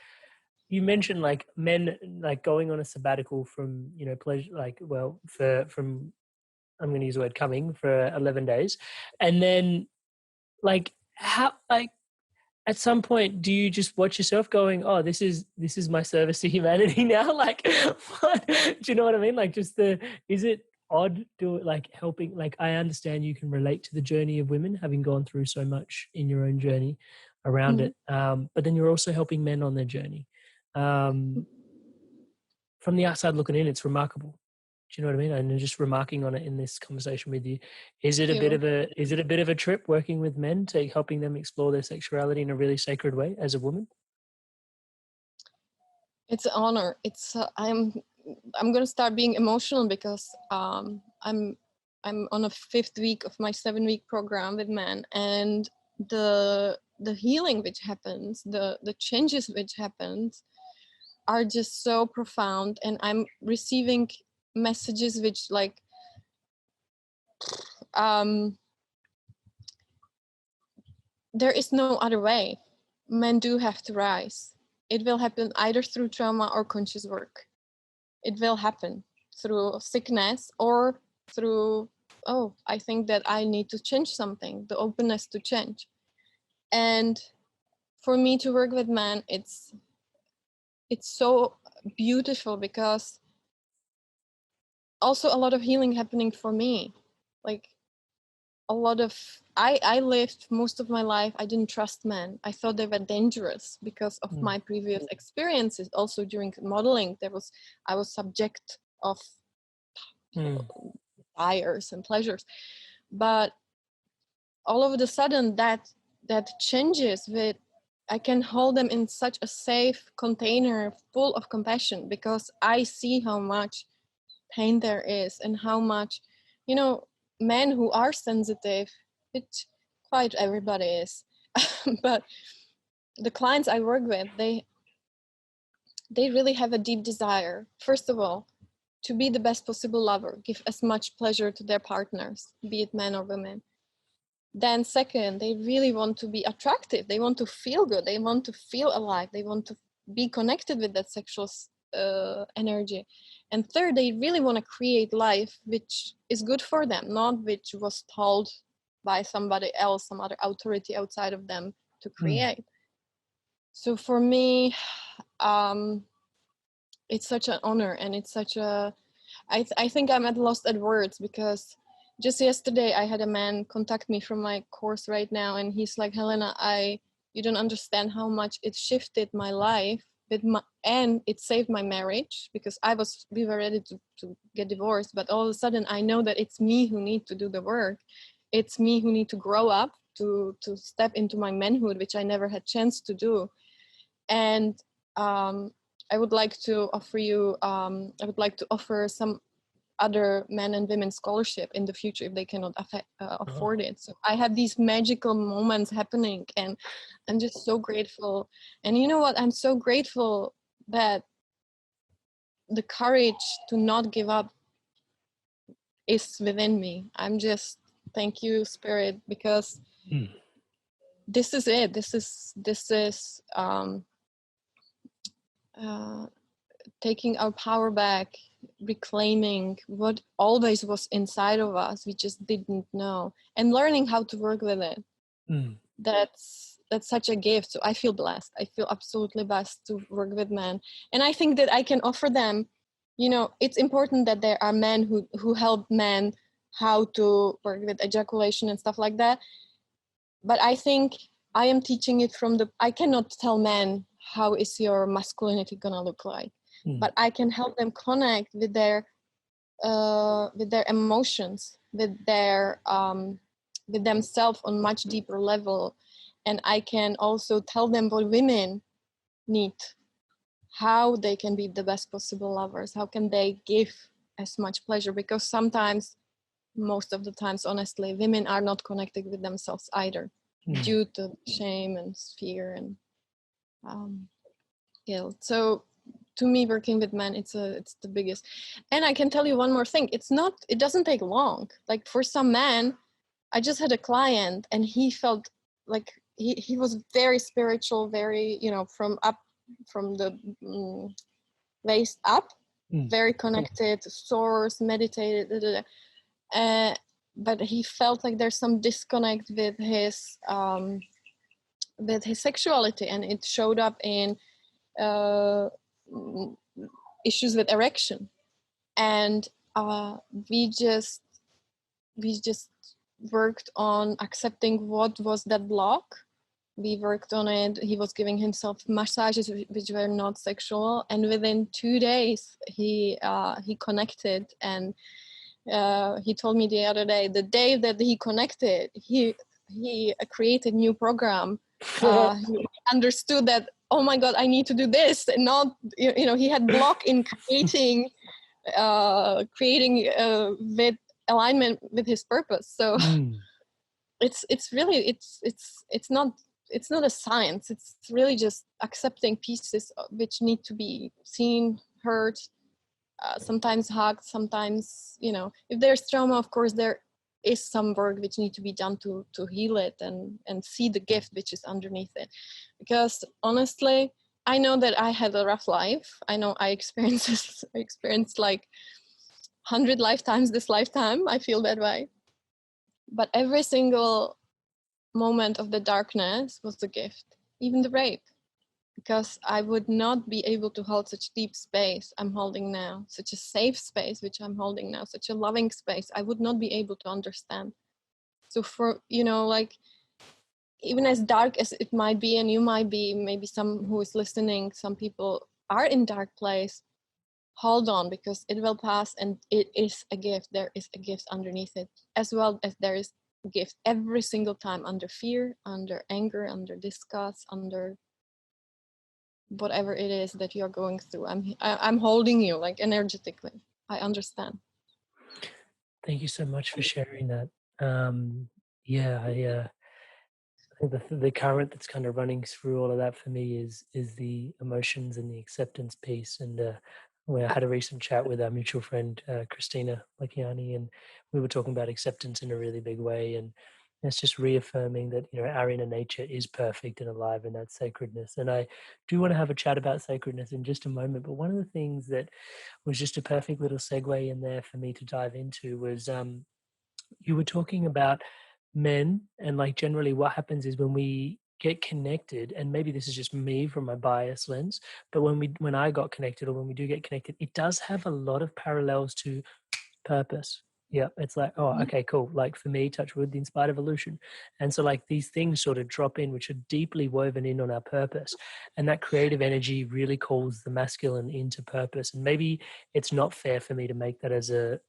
You mentioned like men like going on a sabbatical from, pleasure, like, well, from I'm going to use the word coming for 11 days. And then like how, like, at some point, do you just watch yourself going, oh, this is my service to humanity now? Like, what? Do you know what I mean? Like, is it odd to like helping? Like, I understand you can relate to the journey of women, having gone through so much in your own journey around it. But then you're also helping men on their journey. From the outside looking in, it's remarkable. Do you know what I mean? And just remarking on it in this conversation with you, is it a bit of a trip working with men to helping them explore their sexuality in a really sacred way as a woman?
It's an honor. It's I'm going to start being emotional because I'm on a 5th week of my 7-week program with men, and the healing which happens, the changes which happens are just so profound, and I'm receiving messages which, like, there is no other way. Men do have to rise. It will happen either through trauma or conscious work. It will happen through sickness or through, oh, I think that I need to change something, the openness to change. And for me to work with men, it's so beautiful because also a lot of healing happening for me. Like, a lot of, I lived most of my life, I didn't trust men. I thought they were dangerous because of my previous experiences. Also during modeling, I was subject of desires and pleasures. But all of a sudden that changes with, I can hold them in such a safe container full of compassion because I see how much pain there is and how much, men who are sensitive, which quite everybody is, but the clients I work with, they really have a deep desire, first of all, to be the best possible lover, give as much pleasure to their partners, be it men or women. Then second, they really want to be attractive, they want to feel good, they want to feel alive, they want to be connected with that sexual energy. And third, they really want to create life which is good for them, not which was told by somebody else, some other authority outside of them to create. So for me, it's such an honor, and it's such a, I think I'm at lost at words, because just yesterday I had a man contact me from my course right now, and he's like, Helena, you don't understand how much it shifted my life and it saved my marriage, because we were ready to get divorced, but all of a sudden I know that it's me who need to do the work. It's me who need to grow up to step into my manhood, which I never had chance to do. And I would like to offer some other men and women scholarship in the future if they cannot afford it. So I have these magical moments happening, and I'm just so grateful. And you know what? I'm so grateful that the courage to not give up is within me. I'm just, thank you, Spirit, because this is it. This is taking our power back, reclaiming what always was inside of us, we just didn't know, and learning how to work with it. That's such a gift. So I feel blessed. I feel absolutely blessed to work with men, and I think that I can offer them, it's important that there are men who help men how to work with ejaculation and stuff like that. But I think I am teaching it I cannot tell men how is your masculinity gonna look like, but I can help them connect with their emotions, with themselves on much deeper level. And I can also tell them what women need, how they can be the best possible lovers, how can they give as much pleasure, because sometimes, most of the times, honestly, women are not connected with themselves either, due to shame and fear and guilt. So to me, working with men, it's the biggest. And I can tell you one more thing, it doesn't take long. Like for some men, I just had a client and he felt like he was very spiritual, very, from the waist up, very connected to source, meditated, but he felt like there's some disconnect with his sexuality, and it showed up in issues with erection. And we just worked on accepting what was that block. We worked on it. He was giving himself massages which were not sexual, and within 2 days he connected. And he told me the other day, the day that he connected, he created new program. He understood that, oh my God, I need to do this, and not, he had block in creating with alignment with his purpose. So it's really it's not a science. It's really just accepting pieces which need to be seen, heard, sometimes hugged, sometimes, if there's trauma, of course there is some work which need to be done to heal it and see the gift which is underneath it. Because honestly, I know that I had a rough life. I know I experienced like 100 lifetimes this lifetime. I feel that way. But every single moment of the darkness was a gift, even the rape. Because I would not be able to hold such deep space I'm holding now, such a safe space which I'm holding now, such a loving space. I would not be able to understand. So for, like, even as dark as it might be, and you might be, maybe some who is listening, some people are in dark place, hold on, because it will pass, and it is a gift. There is a gift underneath it, as well as there is a gift every single time, under fear, under anger, under disgust, under whatever it is that you're going through. I'm holding you, like, energetically. I understand.
Thank you so much for sharing that. I think the current that's kind of running through all of that for me is the emotions and the acceptance piece. And we had a recent chat with our mutual friend Christina Lakiani, and we were talking about acceptance in a really big way. And it's just reaffirming that, our inner nature is perfect and alive, and that's sacredness. And I do want to have a chat about sacredness in just a moment. But one of the things that was just a perfect little segue in there for me to dive into was you were talking about men, and like generally what happens is when we get connected, and maybe this is just me from my bias lens, but when I got connected, or when we do get connected, it does have a lot of parallels to purpose. Yeah, it's like, oh, okay, cool. Like for me, touch wood, the inspired evolution. And so like these things sort of drop in, which are deeply woven in on our purpose. And that creative energy really calls the masculine into purpose. And maybe it's not fair for me to make that as a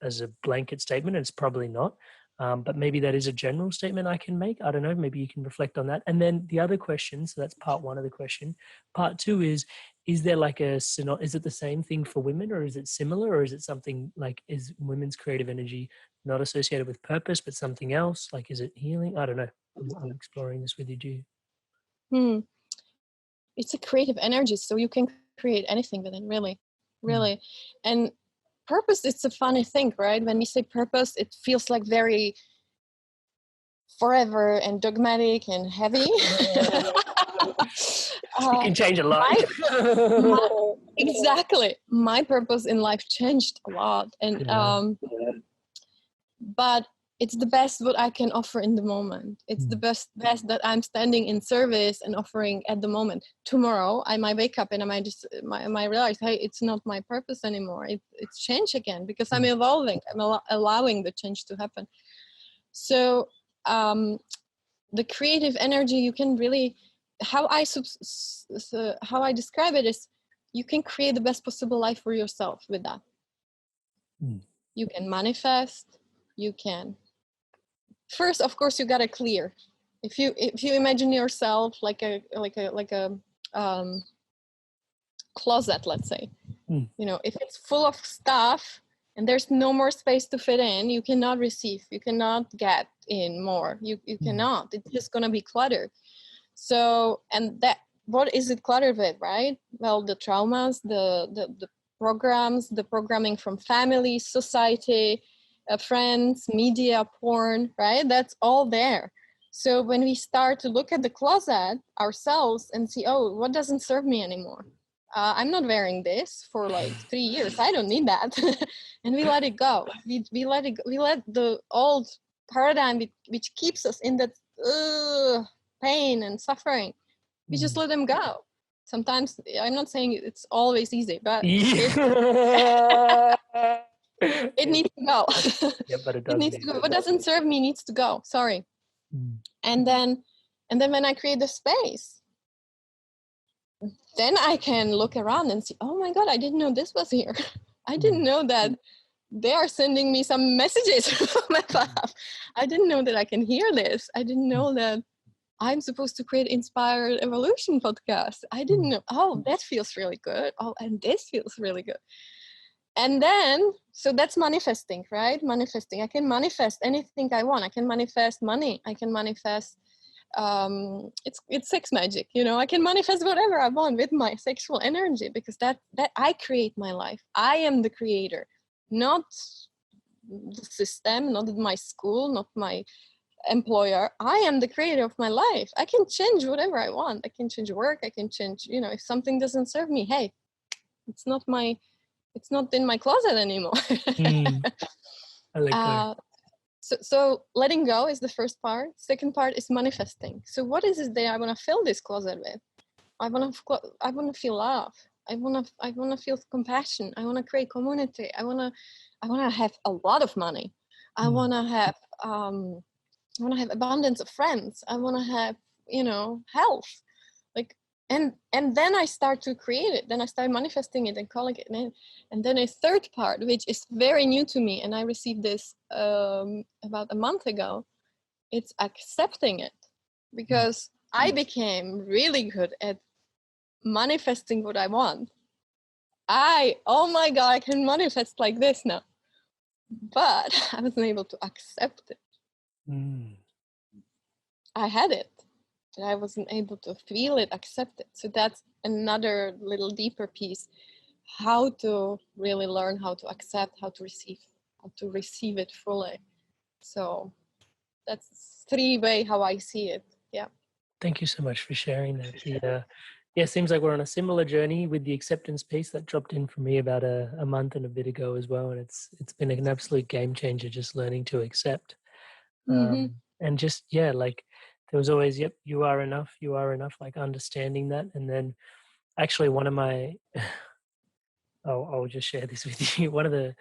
blanket statement. It's probably not. But maybe that is a general statement I can make. I don't know. Maybe you can reflect on that. And then the other question, so that's part one of the question. Part two is there like is it the same thing for women, or is it similar, or is it something like, is women's creative energy not associated with purpose, but something else? Like, is it healing? I don't know. I'm exploring this with you, Ju.
It's a creative energy, so you can create anything with it, really. And purpose, it's a funny thing, right? When we say purpose, it feels like very forever and dogmatic and heavy.
You can change a lot.
Exactly. My purpose in life changed a lot. And but it's the best what I can offer in the moment. It's the best that I'm standing in service and offering at the moment. Tomorrow I might wake up and I might realize, hey, it's not my purpose anymore. It's change again, because I'm evolving. I'm allowing the change to happen. So the creative energy, you can really, how I describe it is, you can create the best possible life for yourself with that. You can manifest. You can. First, of course, you gotta clear. If you imagine yourself like a closet, let's say, you know, if it's full of stuff and there's no more space to fit in, you cannot receive. You cannot get in more. You cannot. It's just gonna be cluttered. So, and that, what is it cluttered with, right? Well, the traumas, the programs, the programming from family, society, friends, media, porn, right? That's all there. So when we start to look at the closet ourselves and see, oh, what doesn't serve me anymore? I'm not wearing this for like 3 years. I don't need that. And we let it go. We let it go. We let the old paradigm which keeps us in that pain and suffering, we just let them go. Sometimes, I'm not saying it's always easy, but it needs to go.
Yeah, but it
needs to go. What doesn't serve me needs to go. Sorry. And then when I create the space, then I can look around and see, oh my God, I didn't know this was here. I didn't know that they are sending me some messages from above. I didn't know that I can hear this. I didn't know that I'm supposed to create Inspired Evolution podcast. I didn't know. Oh, that feels really good. Oh, and this feels really good. And then, so that's manifesting, right? Manifesting. I can manifest anything I want. I can manifest money. I can manifest, it's sex magic, you know. I can manifest whatever I want with my sexual energy, because that I create my life. I am the creator, not the system, not my school, not my employer. I am the creator of my life. I can change whatever I want. I can change work. I can change, you know, if something doesn't serve me, hey, it's not in my closet anymore.
I like that.
So letting go is the first part. Second part is manifesting. So what is it that I want to fill this closet with? I want to feel love. I want to feel compassion. I want to create community. I want to have a lot of money. I want to have abundance of friends. I want to have, you know, health. Like, and then I start to create it. Then I start manifesting it and calling it. And then a third part, which is very new to me, and I received this about a month ago, it's accepting it. Because I became really good at manifesting what I want. Oh my God, I can manifest like this now. But I wasn't able to accept it. I had it, and I wasn't able to feel it, accept it. So that's another little deeper piece. How to really learn how to accept, how to receive it fully. So that's 3 ways how I see it. Yeah.
Thank you so much for sharing that. It seems like we're on a similar journey with the acceptance piece that dropped in for me about a month and a bit ago as well. And it's been an absolute game changer, just learning to accept. And just, like there was always, you are enough, like understanding that. And then actually one of my, I'll just share this with you. One of the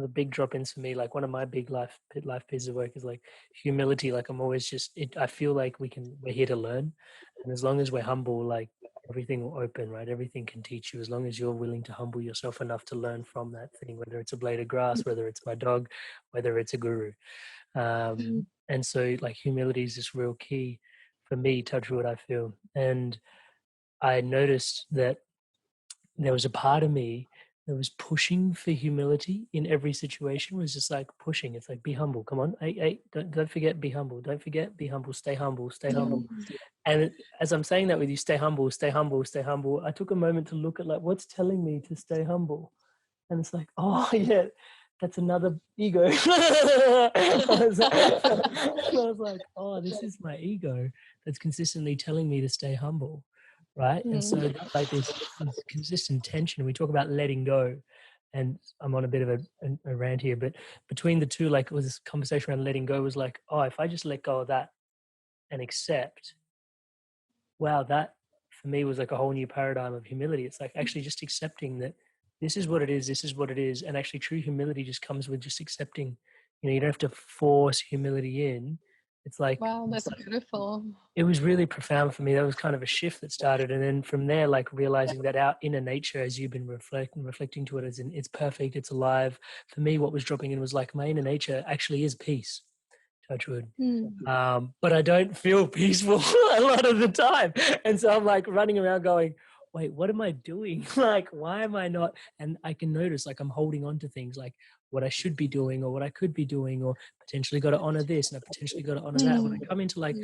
big drop-ins for me, like one of my big life pieces of work is like humility. Like I'm always I feel like we're here to learn. And as long as we're humble, like everything will open, right? Everything can teach you as long as you're willing to humble yourself enough to learn from that thing, whether it's a blade of grass, whether it's my dog, whether it's a guru. And so like humility is just real key for me, touch wood, I feel. And I noticed that there was a part of me that was pushing for humility in every situation, was just like pushing. It's like, be humble. Come on. Hey, don't forget, be humble. Don't forget, be humble. Stay humble, stay humble. And as I'm saying that with you, stay humble, stay humble, stay humble, I took a moment to look at like, what's telling me to stay humble? And it's like, oh yeah, that's another ego. I was like, oh, this is my ego that's consistently telling me to stay humble. right? And so there's like this consistent tension. We talk about letting go, and I'm on a bit of a rant here, but between the two, like, was this conversation around letting go was like, oh, if I just let go of that and accept, wow, that for me was like a whole new paradigm of humility. It's like actually just accepting that this is what it is, this is what it is. And actually true humility just comes with just accepting. You don't have to force humility in. It's like,
Wow, that's beautiful.
it was really profound for me. That was kind of a shift that started. And then from there, like realizing that our inner nature, as you've been reflecting to it, as in it's perfect, it's alive. For me, what was dropping in was like my inner nature actually is peace. Touch wood. But I don't feel peaceful a lot of the time. And so I'm like running around going, wait, what am I doing? Like, why am I not? And I can notice like I'm holding on to things like what I should be doing or what I could be doing, or potentially got to honor this and I potentially got to honor that. When I come into like,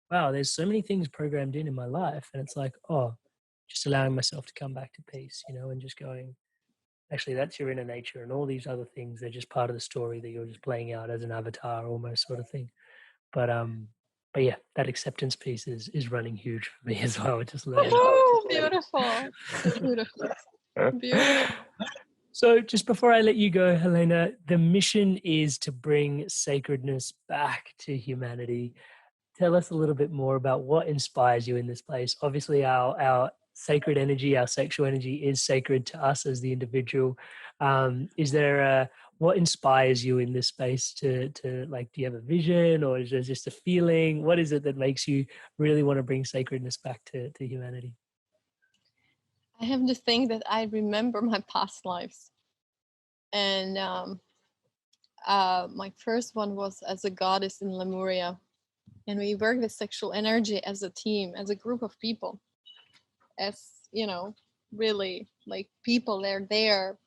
wow, there's so many things programmed in my life. And it's like, oh, just allowing myself to come back to peace, and just going, actually, that's your inner nature. And all these other things, they're just part of the story that you're just playing out as an avatar almost, sort of thing. But yeah, that acceptance piece is running huge for me as well. Just learning.
Oh, beautiful. Beautiful. Beautiful.
So just before I let you go, Helena, the mission is to bring sacredness back to humanity. Tell us a little bit more about what inspires you in this place. Obviously, our sacred energy, our sexual energy is sacred to us as the individual. Is there what inspires you in this space to like, do you have a vision, or is there just a feeling? What is it that makes you really want to bring sacredness back to humanity?
I have the thing that I remember my past lives. And my first one was as a goddess in Lemuria. And we work with sexual energy as a team, as a group of people. As, really like people, they're there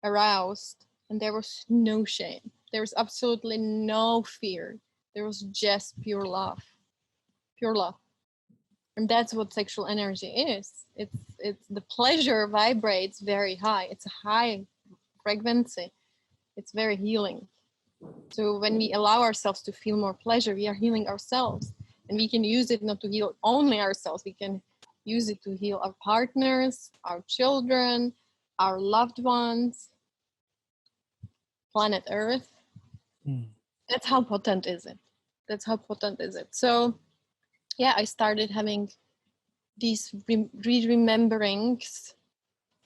aroused, and there was no shame. There was absolutely no fear. There was just pure love. Pure love. And that's what sexual energy is. It's the pleasure vibrates very high. It's a high frequency. It's very healing. So when we allow ourselves to feel more pleasure, we are healing ourselves. And we can use it not to heal only ourselves. We can use it to heal our partners, our children, our loved ones, planet Earth. That's how potent is it. That's how potent is it. So yeah, I started having these rememberings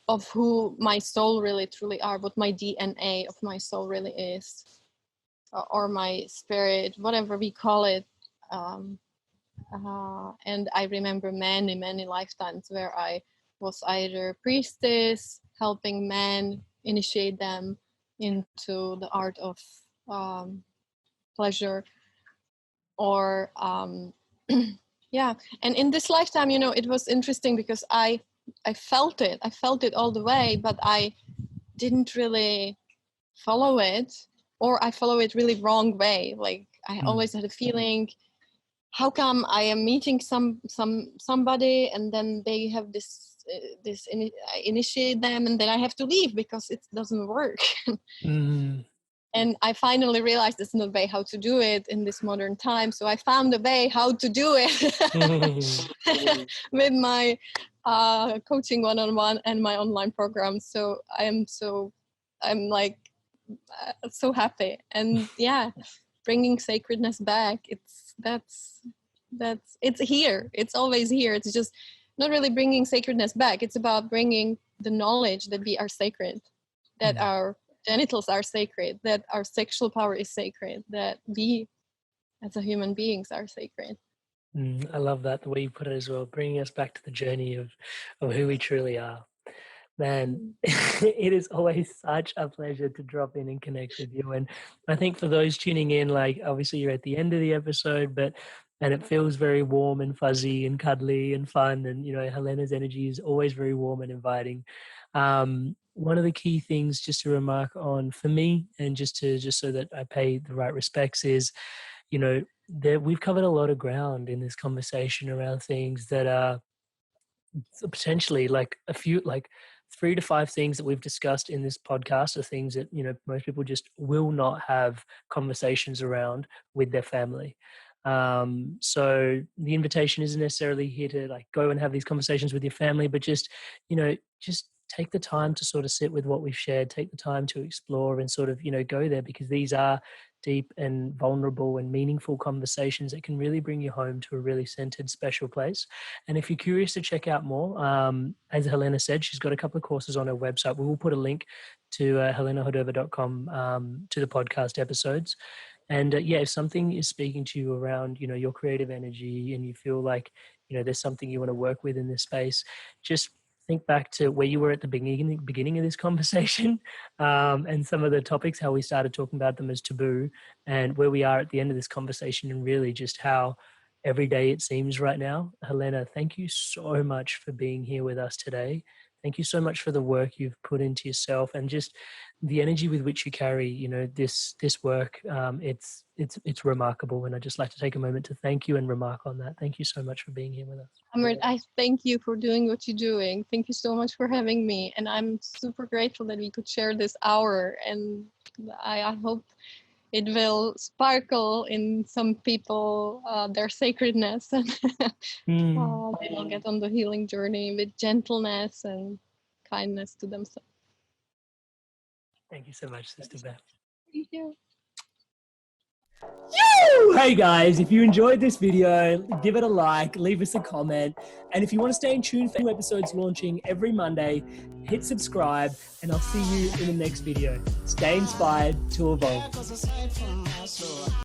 of who my soul really truly are, what my DNA of my soul really is, or my spirit, whatever we call it. And I remember many lifetimes where I was either priestess, helping men, initiate them into the art of pleasure, or yeah. And in this lifetime, it was interesting because I felt it all the way, but I didn't really follow it, or I follow it really wrong way. Like I always had a feeling, how come I am meeting somebody and then they have I initiate them and then I have to leave because it doesn't work. And I finally realized it's not a way how to do it in this modern time. So I found a way how to do it with my coaching one-on-one and my online program. So I'm like so happy. And yeah, bringing sacredness back, it's here. It's always here. It's just not really bringing sacredness back. It's about bringing the knowledge that we are sacred, that our genitals are sacred, that our sexual power is sacred, that we as a human beings are sacred.
I love that, the way you put it as well, bringing us back to the journey of who we truly are. Man, it is always such a pleasure to drop in and connect with you. And I think for those tuning in, like obviously you're at the end of the episode, and it feels very warm and fuzzy and cuddly and fun. And, Helena's energy is always very warm and inviting. One of the key things just to remark on for me, and just so that I pay the right respects, is, that we've covered a lot of ground in this conversation around things that are potentially like a few, like 3 to 5 things that we've discussed in this podcast are things that, most people just will not have conversations around with their family. So the invitation isn't necessarily here to like go and have these conversations with your family, but just, just take the time to sort of sit with what we've shared, take the time to explore and sort of, go there, because these are deep and vulnerable and meaningful conversations that can really bring you home to a really centered, special place. And if you're curious to check out more, as Helena said, she's got a couple of courses on her website. We will put a link to helenahoudova.com to the podcast episodes. And if something is speaking to you around, your creative energy, and you feel like, there's something you want to work with in this space, just think back to where you were at the beginning of this conversation, and some of the topics, how we started talking about them as taboo, and where we are at the end of this conversation, and really just how everyday it seems right now. Helena, thank you so much for being here with us today. Thank you so much for the work you've put into yourself, and just the energy with which you carry, this work. It's remarkable, and I'd just like to take a moment to thank you and remark on that. Thank you so much for being here with us.
Amrit, I thank you for doing what you're doing. Thank you so much for having me, and I'm super grateful that we could share this hour. And I hope it will sparkle in some people their sacredness, and they will get on the healing journey with gentleness and kindness to themselves.
Thank you so much, Sister Beth.
Thank you.
Hey guys, if you enjoyed this video, give it a like, leave us a comment. And if you want to stay in tune for new episodes launching every Monday, hit subscribe, and I'll see you in the next video. Stay inspired to evolve.